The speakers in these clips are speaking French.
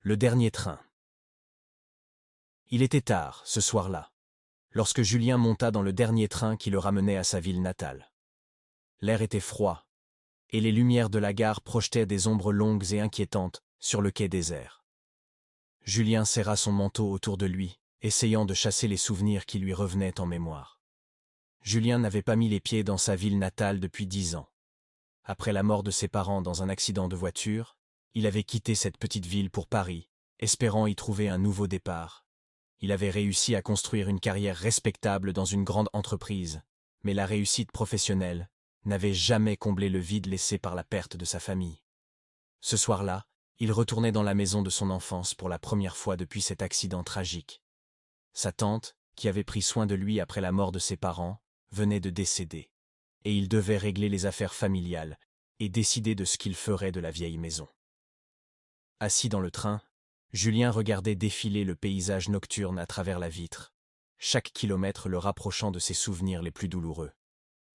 Le dernier train. Il était tard, ce soir-là, lorsque Julien monta dans le dernier train qui le ramenait à sa ville natale. L'air était froid, et les lumières de la gare projetaient des ombres longues et inquiétantes sur le quai désert. Julien serra son manteau autour de lui, essayant de chasser les souvenirs qui lui revenaient en mémoire. Julien n'avait pas mis les pieds dans sa ville natale depuis 10 ans. Après la mort de ses parents dans un accident de voiture, il avait quitté cette petite ville pour Paris, espérant y trouver un nouveau départ. Il avait réussi à construire une carrière respectable dans une grande entreprise, mais la réussite professionnelle n'avait jamais comblé le vide laissé par la perte de sa famille. Ce soir-là, il retournait dans la maison de son enfance pour la première fois depuis cet accident tragique. Sa tante, qui avait pris soin de lui après la mort de ses parents, venait de décéder, et il devait régler les affaires familiales et décider de ce qu'il ferait de la vieille maison. Assis dans le train, Julien regardait défiler le paysage nocturne à travers la vitre, chaque kilomètre le rapprochant de ses souvenirs les plus douloureux.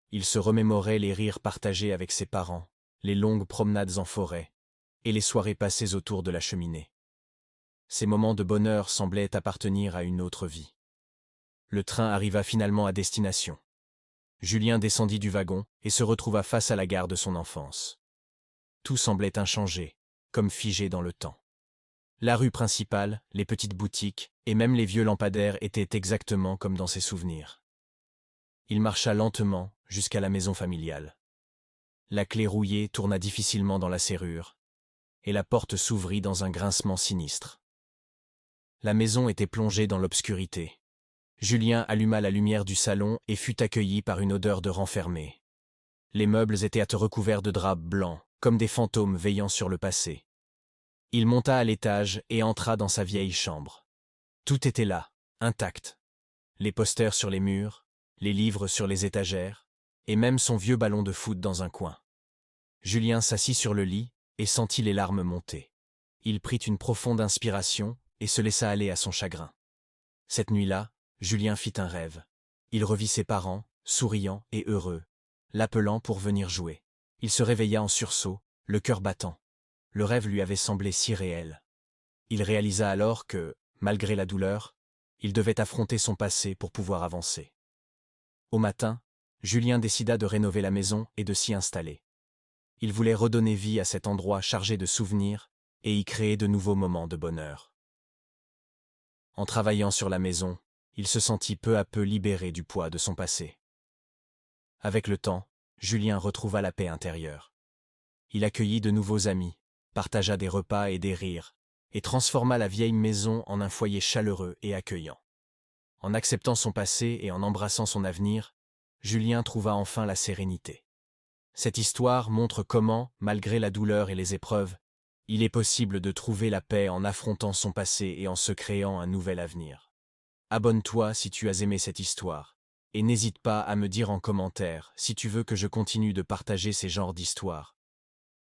Il se remémorait les rires partagés avec ses parents, les longues promenades en forêt, et les soirées passées autour de la cheminée. Ces moments de bonheur semblaient appartenir à une autre vie. Le train arriva finalement à destination. Julien descendit du wagon et se retrouva face à la gare de son enfance. Tout semblait inchangé, comme figé dans le temps. La rue principale, les petites boutiques et même les vieux lampadaires étaient exactement comme dans ses souvenirs. Il marcha lentement jusqu'à la maison familiale. La clé rouillée tourna difficilement dans la serrure, et la porte s'ouvrit dans un grincement sinistre. La maison était plongée dans l'obscurité. Julien alluma la lumière du salon et fut accueilli par une odeur de renfermé. Les meubles étaient recouverts de draps blancs, comme des fantômes veillant sur le passé. Il monta à l'étage et entra dans sa vieille chambre. Tout était là, intact. Les posters sur les murs, les livres sur les étagères, et même son vieux ballon de foot dans un coin. Julien s'assit sur le lit et sentit les larmes monter. Il prit une profonde inspiration et se laissa aller à son chagrin. Cette nuit-là, Julien fit un rêve. Il revit ses parents, souriants et heureux, l'appelant pour venir jouer. Il se réveilla en sursaut, le cœur battant. Le rêve lui avait semblé si réel. Il réalisa alors que, malgré la douleur, il devait affronter son passé pour pouvoir avancer. Au matin, Julien décida de rénover la maison et de s'y installer. Il voulait redonner vie à cet endroit chargé de souvenirs et y créer de nouveaux moments de bonheur. En travaillant sur la maison, il se sentit peu à peu libéré du poids de son passé. Avec le temps, Julien retrouva la paix intérieure. Il accueillit de nouveaux amis, partagea des repas et des rires, et transforma la vieille maison en un foyer chaleureux et accueillant. En acceptant son passé et en embrassant son avenir, Julien trouva enfin la sérénité. Cette histoire montre comment, malgré la douleur et les épreuves, il est possible de trouver la paix en affrontant son passé et en se créant un nouvel avenir. Abonne-toi si tu as aimé cette histoire, et n'hésite pas à me dire en commentaire si tu veux que je continue de partager ces genres d'histoires.